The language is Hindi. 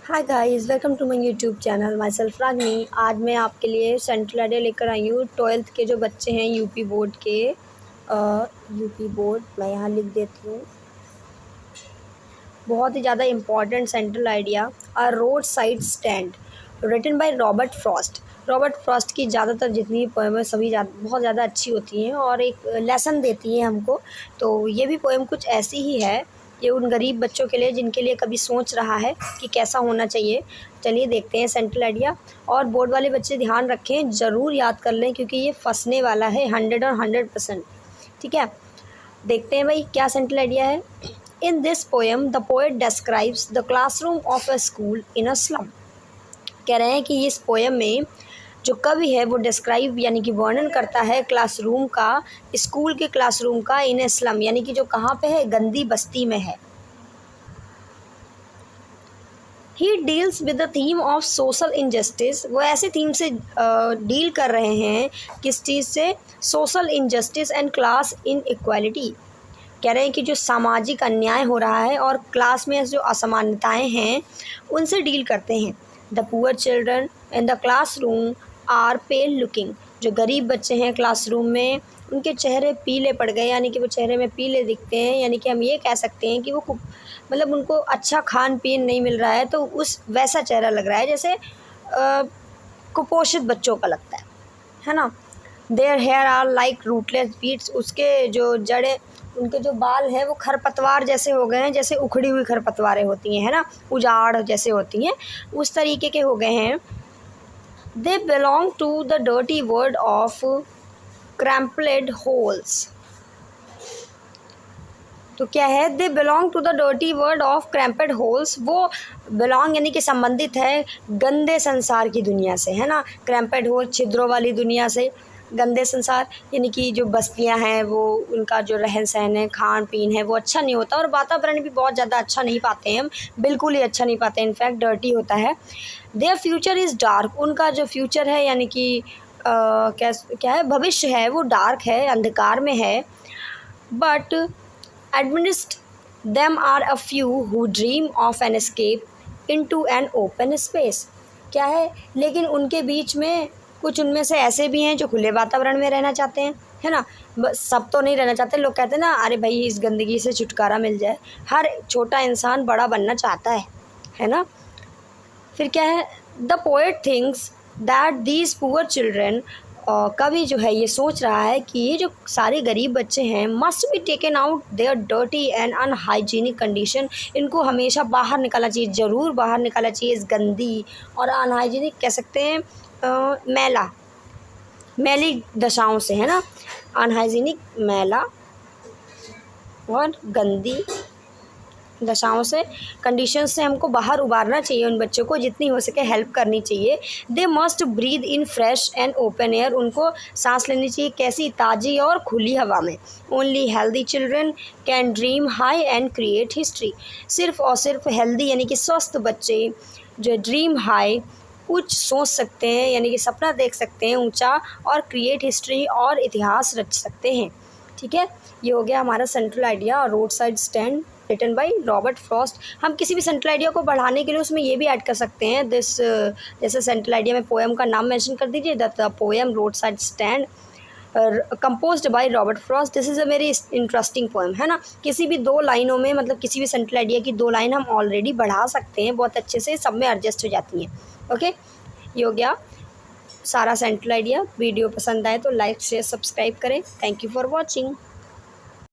Hi guys, welcome to my YouTube channel. Myself Ragini. आज मैं आपके लिए सेंट्रल आइडिया लेकर आई हूँ। 12th के जो बच्चे हैं यूपी बोर्ड के, यूपी बोर्ड मैं यहाँ लिख देती हूँ। बहुत ही ज़्यादा important central idea, a roadside stand, written by Robert Frost. Robert Frost की ज़्यादातर जितनी पोएम है सभी बहुत ज़्यादा अच्छी होती हैं और एक लेसन देती हैं हमको। तो ये भी पोएम कुछ ऐसी ही है। ये उन गरीब बच्चों के लिए जिनके लिए कभी सोच रहा है कि कैसा होना चाहिए। चलिए देखते हैं सेंट्रल आइडिया। और बोर्ड वाले बच्चे ध्यान रखें, ज़रूर याद कर लें क्योंकि ये फंसने वाला है 100 और 100%। ठीक है, देखते हैं भाई क्या सेंट्रल आइडिया है। In this poem the poet describes the classroom of a school in a slum. कह रहे हैं कि इस पोएम में जो कवि है वो डिस्क्राइब यानी कि वर्णन करता है क्लासरूम का, स्कूल के क्लासरूम का, इन ए स्लम यानी कि जो कहाँ पे है, गंदी बस्ती में है। He deals with the theme of social injustice. वो ऐसे थीम से डील कर रहे हैं, किस चीज़ से, social injustice and class inequality. कह रहे हैं कि जो सामाजिक अन्याय हो रहा है और क्लास में जो असमानताएं हैं उनसे डील करते हैं। The poor children in the classroom are pale looking. जो गरीब बच्चे हैं क्लासरूम में, उनके चेहरे पीले पड़ गए, यानी कि वो चेहरे में पीले दिखते हैं। यानी कि हम ये कह सकते हैं कि वो मतलब उनको अच्छा खान पीन नहीं मिल रहा है, तो उस वैसा चेहरा लग रहा है जैसे कुपोषित बच्चों का लगता है ना। Their hair are like rootless weeds. उसके जो जड़ें, उनके जो बाल हैं वो खरपतवार जैसे हो गए हैं, जैसे उखड़ी हुई खरपतवारें होती हैं, है ना, उजाड़ जैसे होती हैं, उस तरीके के हो गए हैं। They belong to the dirty word of crumpled holes. तो क्या है, they belong to the dirty word of cramped holes. वो बिलोंग यानी कि संबंधित है गंदे संसार की दुनिया से, है ना। क्रैम्पेड होल, छिद्रों वाली दुनिया से। गंदे संसार यानी कि जो बस्तियां हैं वो, उनका जो रहन सहन है, खान पीन है, वो अच्छा नहीं होता और वातावरण भी बहुत ज़्यादा अच्छा नहीं पाते हैं हम, बिल्कुल ही अच्छा नहीं पाते, इनफैक्ट डर्टी होता है। Their future is dark. उनका जो फ्यूचर है यानी कि क्या है, भविष्य है, वो डार्क है, अंधकार में है। But amidst them are a few who dream of an escape into an open space। क्या है, लेकिन उनके बीच में कुछ उनमें से ऐसे भी हैं जो खुले वातावरण में रहना चाहते हैं, है ना। सब तो नहीं रहना चाहते। लोग कहते हैं ना, अरे भाई इस गंदगी से छुटकारा मिल जाए। हर छोटा इंसान बड़ा बनना चाहता है ना। फिर क्या है, the poet thinks that these poor children. कवि जो है ये सोच रहा है कि ये जो सारे गरीब बच्चे हैं must be taken out their dirty and unhygienic condition. इनको हमेशा बाहर निकालना चाहिए, ज़रूर बाहर निकालना चाहिए इस गंदी और अनहाइजीनिक, कह सकते हैं मैली दशाओं से, है ना। अनहाइजीनिक, मैला और गंदी दशाओं से, कंडीशन से हमको बाहर उबारना चाहिए। उन बच्चों को जितनी हो सके हेल्प करनी चाहिए। They must breathe in fresh and open air. उनको सांस लेनी चाहिए कैसी, ताज़ी और खुली हवा में। Only healthy children can dream high and create history. सिर्फ और सिर्फ हेल्दी यानी कि स्वस्थ बच्चे जो ड्रीम हाई, उच्च सोच सकते हैं, यानी कि सपना देख सकते हैं ऊंचा, और क्रिएट हिस्ट्री और इतिहास रच सकते हैं। ठीक है, ये हो गया हमारा central idea, roadside stand, written by Robert Frost. हम किसी भी सेंट्रल आइडिया को बढ़ाने के लिए उसमें ये भी ऐड कर सकते हैं दिस, जैसे सेंट्रल आइडिया में पोएम का नाम मेंशन कर दीजिए, the poem road side stand composed bye Robert Frost. This is a very interesting poem, है ना। किसी भी दो लाइनों में, मतलब किसी भी सेंट्रल आइडिया की दो लाइन हम ऑलरेडी बढ़ा सकते हैं, बहुत अच्छे से सब में एडजस्ट हो जाती हैं। ओके, ये हो गया सारा सेंट्रल आइडिया। वीडियो पसंद आए तो लाइक शेयर सब्सक्राइब करें। Thank you for watching.